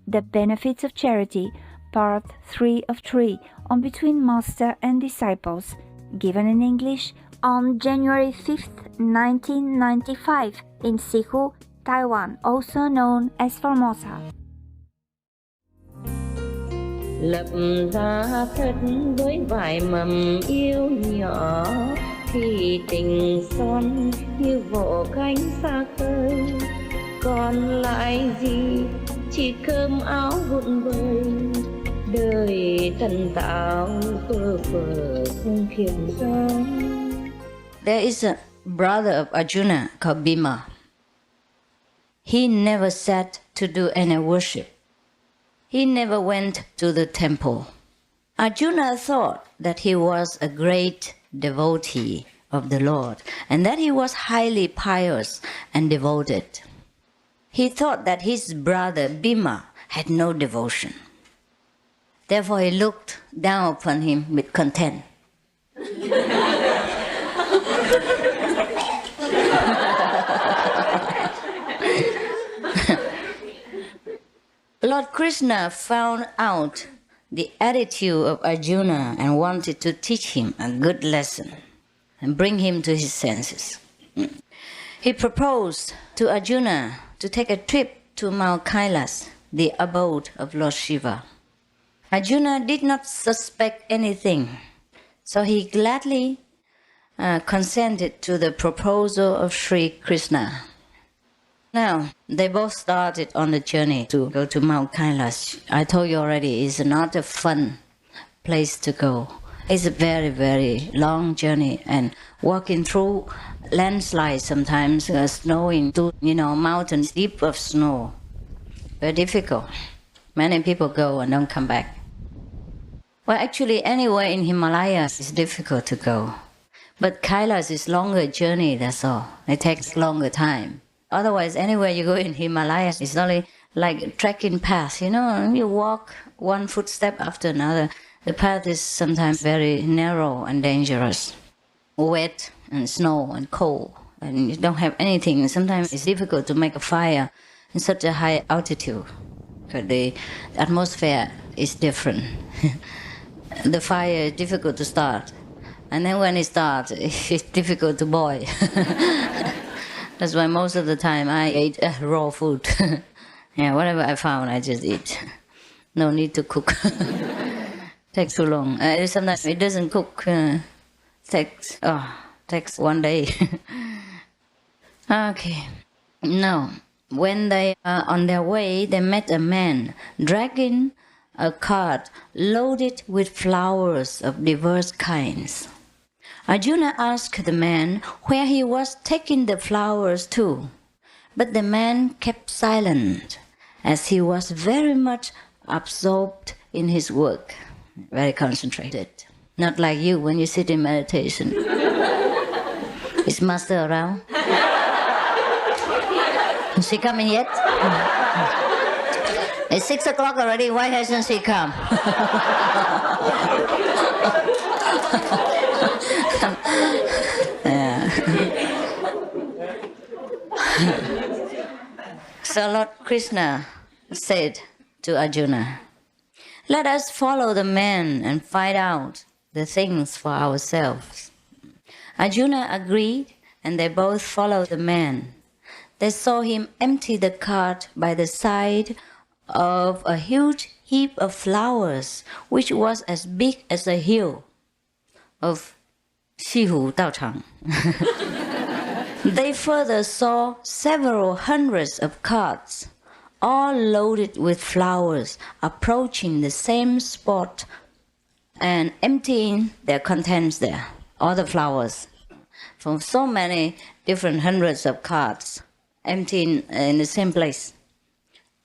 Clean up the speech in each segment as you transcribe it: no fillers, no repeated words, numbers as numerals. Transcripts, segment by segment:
The Benefits of Charity, Part 3 of 3, on Between Master and Disciples, given in English on January 5th, 1995, in Hsihu, Taiwan, also known as Formosa. Lập ra thất với vài mầm yêu nhỏ, thì tình son như vỗ cánh xa khơi. Còn lại gì chỉ cơm áo vụn vời, đời tần tạo phơ phơ không kiềm gió. There is a brother of Arjuna called Bhima. He never sat to do any worship. He never went to the temple. Arjuna thought that he was a great devotee of the Lord and that he was highly pious and devoted. He thought that his brother Bhima had no devotion. Therefore he looked down upon him with contempt. Lord Krishna found out the attitude of Arjuna and wanted to teach him a good lesson and bring him to his senses. He proposed to Arjuna to take a trip to Mount Kailas, the abode of Lord Shiva. Arjuna did not suspect anything, so he gladly consented to the proposal of Sri Krishna. Now, they both started on the journey to go to Mount Kailas. I told you already, it's not a fun place to go. It's a very, very long journey, and walking through landslides sometimes, snowing to, mountains deep of snow. Very difficult. Many people go and don't come back. Well, actually, anywhere in Himalayas is difficult to go. But Kailas is longer journey, that's all. It takes longer time. Otherwise, anywhere you go in Himalayas, it's only like a trekking path, you walk one footstep after another. The path is sometimes very narrow and dangerous, wet and snow and cold, and you don't have anything. Sometimes it's difficult to make a fire in such a high altitude, because the atmosphere is different. The fire is difficult to start, and then when it starts, it's difficult to boil. That's why most of the time I ate raw food. Yeah, whatever I found, I just eat. No need to cook. Takes too long. Sometimes it doesn't cook. Takes one day. Okay. Now, when they are on their way, they met a man dragging a cart loaded with flowers of diverse kinds. Arjuna asked the man where he was taking the flowers to, but the man kept silent, as he was very much absorbed in his work, very concentrated. Not like you when you sit in meditation. Is Master around? Is she coming yet? It's 6 o'clock already, why hasn't she come? Yeah. So Lord Krishna said to Arjuna, "Let us follow the man and find out the things for ourselves." Arjuna agreed, and they both followed the man. They saw him empty the cart by the side of a huge heap of flowers, which was as big as a hill of Hsihu Daochang. They further saw several hundreds of carts, all loaded with flowers, approaching the same spot and emptying their contents there, all the flowers, from so many different hundreds of carts, emptying in the same place.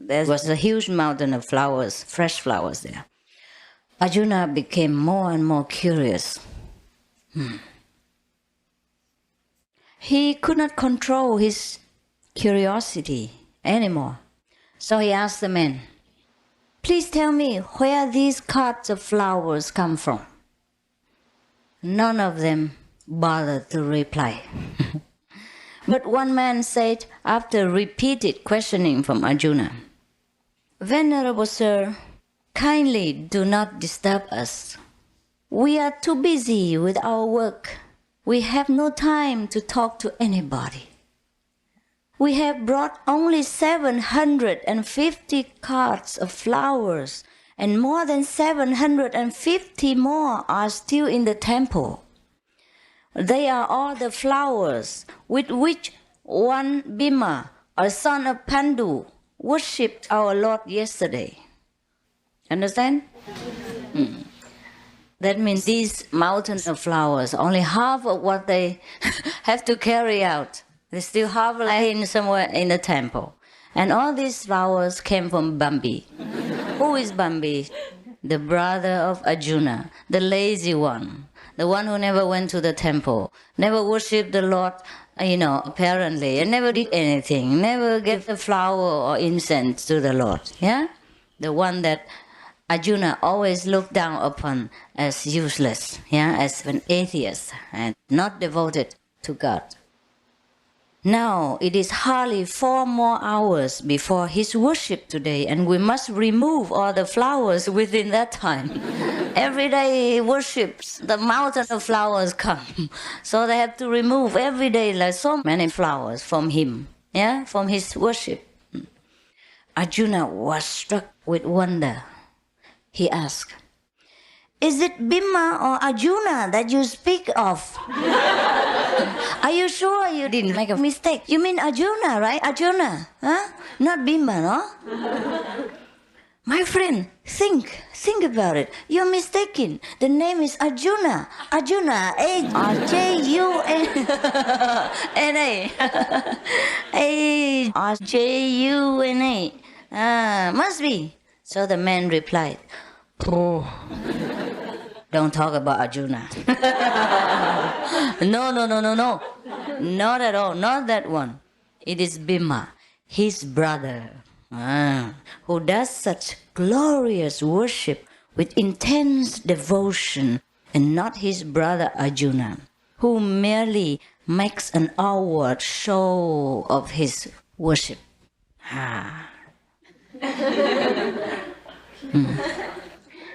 There was a huge mountain of flowers, fresh flowers there. Arjuna became more and more curious. He could not control his curiosity anymore. So he asked the man, "Please tell me where these carts of flowers come from." None of them bothered to reply. But one man said, after repeated questioning from Arjuna, Venerable Sir, kindly do not disturb us. We are too busy with our work. We have no time to talk to anybody. We have brought only 750 carts of flowers, and more than 750 more are still in the temple. They are all the flowers with which one Bhima, a son of Pandu, worshipped our Lord yesterday. Understand? That means these mountains of flowers, only half of what they have to carry out. There's still half lying somewhere in the temple. And all these flowers came from Bambi. Who is Bambi? The brother of Arjuna, the lazy one. The one who never went to the temple, never worshipped the Lord, apparently, and never did anything, never gave a flower or incense to the Lord. Yeah? The one that Arjuna always looked down upon as useless, as an atheist and not devoted to God. Now it is hardly 4 more hours before his worship today, and we must remove all the flowers within that time. Every day he worships, the mountain of flowers come. So they have to remove every day like so many flowers from him, from his worship. Arjuna was struck with wonder. He asked, "Is it Bhima or Arjuna that you speak of? Are you sure you didn't make a mistake? You mean Arjuna, right? Arjuna, not Bhima, no? My friend, think about it. You're mistaken. The name is Arjuna. Arjuna, A-R-J-U-N-A. A-R-J-U-N-A. Must be. So the man replied, "Oh, don't talk about Arjuna." No. Not at all. Not that one. It is Bhima, his brother, who does such glorious worship with intense devotion, and not his brother Arjuna, who merely makes an outward show of his worship.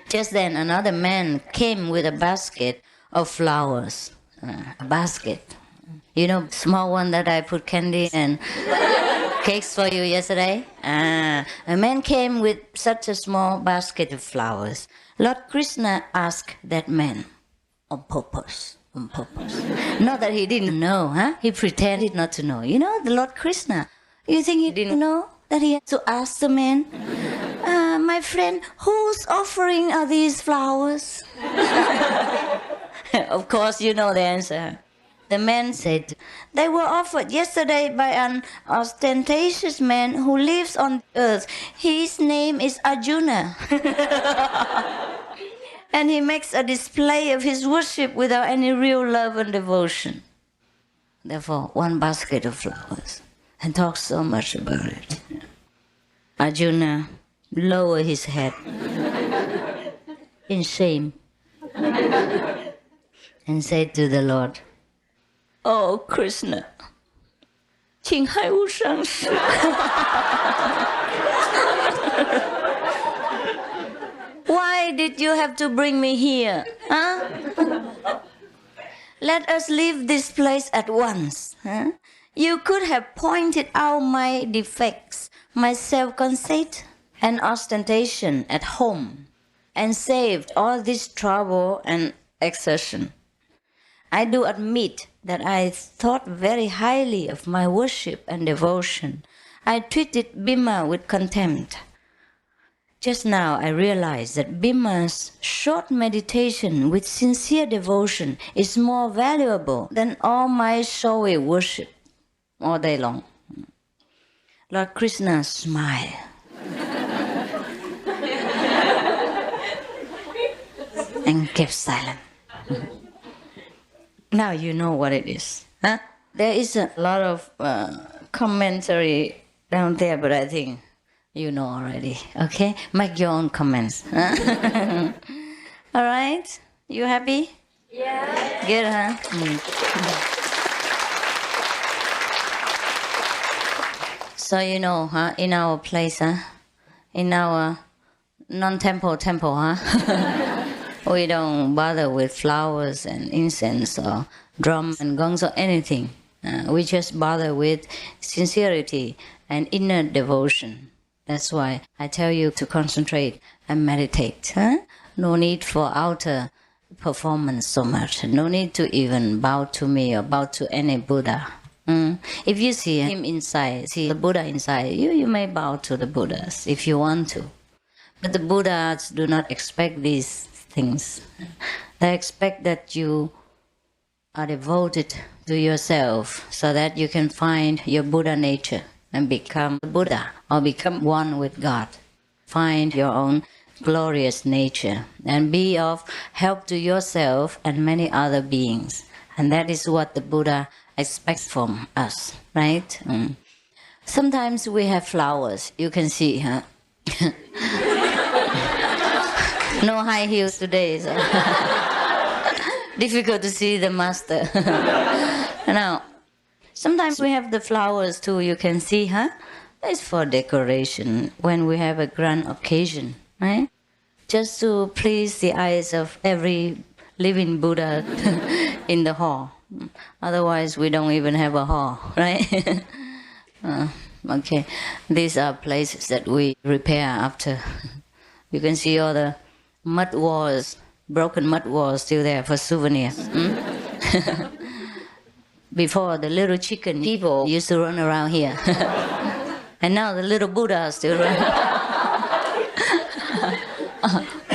Just then another man came with a basket of flowers. A basket. Small one that I put candy and cakes for you yesterday? A man came with such a small basket of flowers. Lord Krishna asked that man on purpose. Not that he didn't know, He pretended not to know. The Lord Krishna. You think he didn't know that he had to ask the man, "My friend, whose offering are these flowers?" Of course, you know the answer. The man said, "They were offered yesterday by an ostentatious man who lives on earth. His name is Arjuna." And he makes a display of his worship without any real love and devotion. Therefore, one basket of flowers, and talks so much about it. Arjuna lowered his head in shame and said to the Lord, "Oh, Krishna, 请害我上师." Why did you have to bring me here? Let us leave this place at once. You could have pointed out my defects, my self-conceit and ostentation at home, and saved all this trouble and exertion. I do admit that I thought very highly of my worship and devotion. I treated Bhima with contempt. Just now I realized that Bhima's short meditation with sincere devotion is more valuable than all my showy worship all day long. Lord Krishna smiled and kept silent. Now you know what it is. There is a lot of commentary down there, but I think you know already. Okay? Make your own comments. All right? You happy? Yeah. Good, huh? So in our place, in our non-temple temple, huh? We don't bother with flowers and incense or drum and gongs or anything. We just bother with sincerity and inner devotion. That's why I tell you to concentrate and meditate. Huh? No need for outer performance so much. No need to even bow to me or bow to any Buddha. If you see him inside, see the Buddha inside, you may bow to the Buddhas if you want to. But the Buddhas do not expect these things. They expect that you are devoted to yourself so that you can find your Buddha nature and become Buddha or become one with God. Find your own glorious nature and be of help to yourself and many other beings. And that is what the Buddha expects from us, right? Sometimes we have flowers. You can see, huh? No high heels today, so difficult to see the master. Now, sometimes we have the flowers too, you can see, huh? It's for decoration when we have a grand occasion, right? Just to please the eyes of every living Buddha in the hall. Otherwise, we don't even have a hall, right? Okay, these are places that we repair after. You can see all the mud walls, broken mud walls still there for souvenirs. Before, the little chicken people used to run around here. And now the little Buddha still run.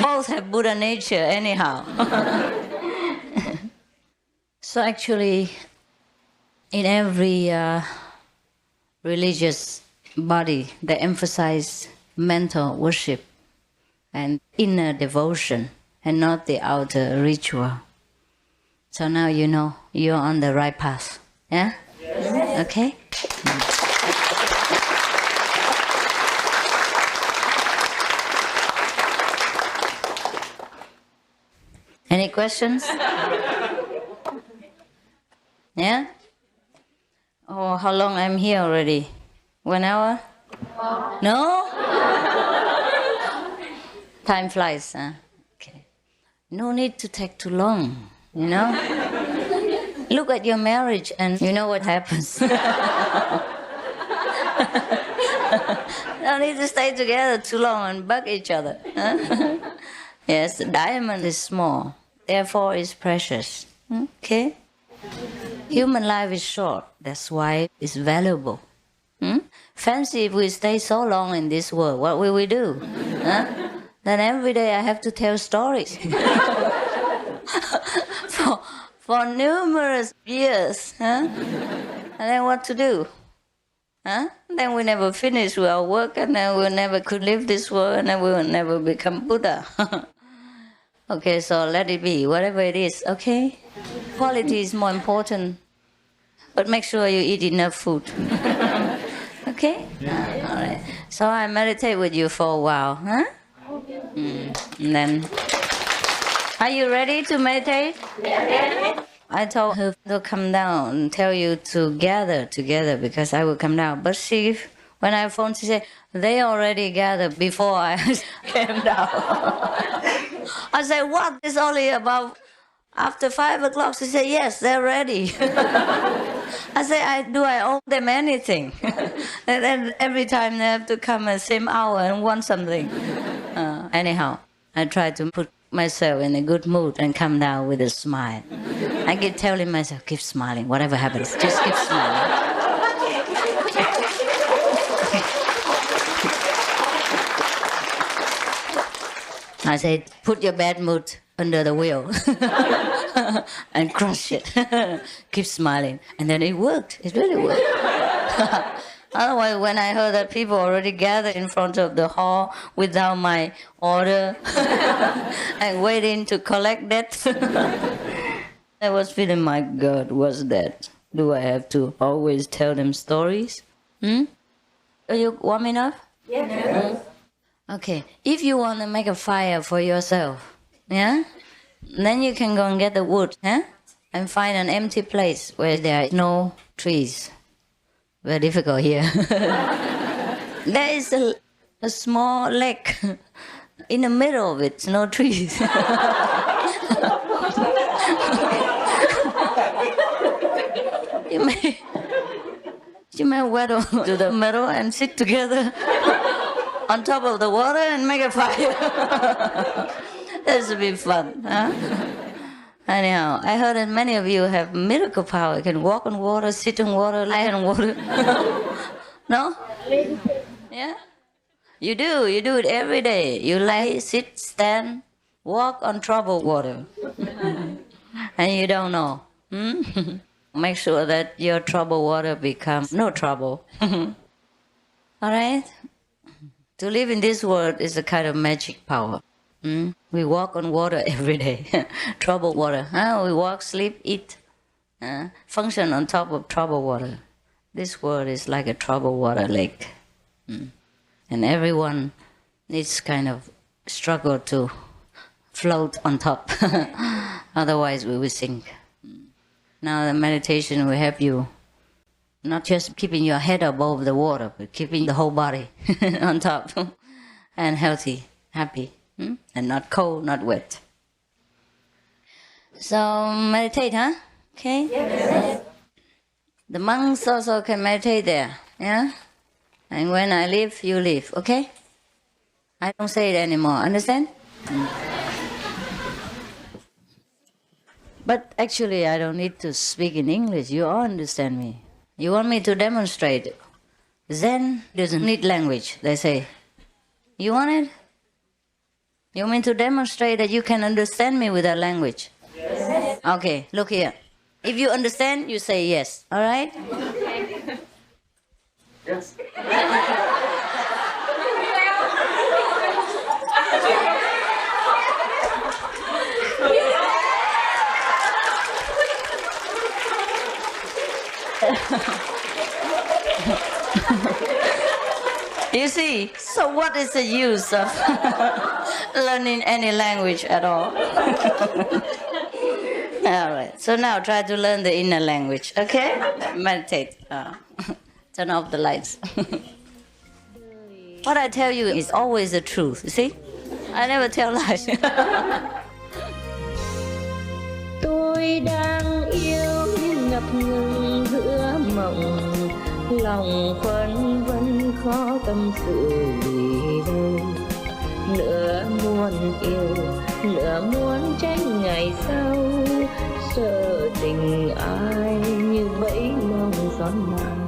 Both have Buddha nature anyhow. So actually, in every religious body, they emphasize mental worship and inner devotion and not the outer ritual. So now you know you're on the right path. Yeah? Yes. Okay? Any questions? Yeah? Oh, how long I'm here already? 1 hour? No? Time flies, huh? Okay. No need to take too long, you know? Look at your marriage and you know what happens. No need to stay together too long and bug each other. Huh? Yes, the diamond is small, therefore it's precious. Okay? Human life is short, that's why it's valuable. Fancy if we stay so long in this world, what will we do? Huh? Then every day I have to tell stories. for numerous years. Huh? And then what to do? Huh? Then we never finish with our work, and then we never could leave this world, and then we will never become Buddha. Okay, so let it be, whatever it is, okay? Quality is more important, but make sure you eat enough food. Okay? All right. So I meditate with you for a while, huh? And then, are you ready to meditate? Yeah. I told her to come down and tell you to gather together because I will come down. But she, when I phoned, she said, they already gathered before I came down. I said, what? It's only about after 5 o'clock. She said, yes, they're ready. I said, do I owe them anything? And then every time they have to come at the same hour and want something. Anyhow, I try to put myself in a good mood and come down with a smile. I keep telling myself, keep smiling, whatever happens, just keep smiling. I say, put your bad mood under the wheel and crush it. Keep smiling. And then it worked. It really worked. Otherwise, when I heard that people already gathered in front of the hall without my order and waiting to collect that, I was feeling, my God, what's that? Do I have to always tell them stories? Are you warm enough? Yes. Okay. If you want to make a fire for yourself, yeah, then you can go and get the wood, yeah, and find an empty place where there are no trees. Very difficult here. There is a small lake. In the middle of it, no trees. You may waddle to the middle and sit together on top of the water and make a fire. This would be fun, huh? Anyhow, I heard that many of you have miracle power. You can walk on water, sit on water, lie on water. No? Yeah? You do it every day. You lie, sit, stand, walk on troubled water. And you don't know. Make sure that your troubled water becomes no trouble. All right? To live in this world is a kind of magic power. We walk on water every day. Troubled water. We walk, sleep, eat, function on top of troubled water. This world is like a troubled water lake. And everyone needs kind of struggle to float on top. Otherwise we will sink. Now the meditation will help you not just keeping your head above the water, but keeping the whole body on top and healthy, happy, and not cold, not wet. So meditate, huh? Okay? Yes. The monks also can meditate there, yeah? And when I leave, you leave, okay? I don't say it anymore, understand? But actually, I don't need to speak in English. You all understand me. You want me to demonstrate. Zen doesn't need language, they say. You want it? You want me to demonstrate that you can understand me without language? Yes. Okay, look here. If you understand, you say yes, all right? Yes. You see, so what is the use of learning any language at all? All right, so now try to learn the inner language, okay? Meditate. Turn off the lights. What I tell you is always the truth, you see? I never tell lies. Tôi đang yêu ngập ngừng giữa mộng, lòng phân vân khó tâm sự vì đâu. Nửa muốn yêu, nửa muốn tránh ngày sau, sợ tình ai như bẫy mong gió nào.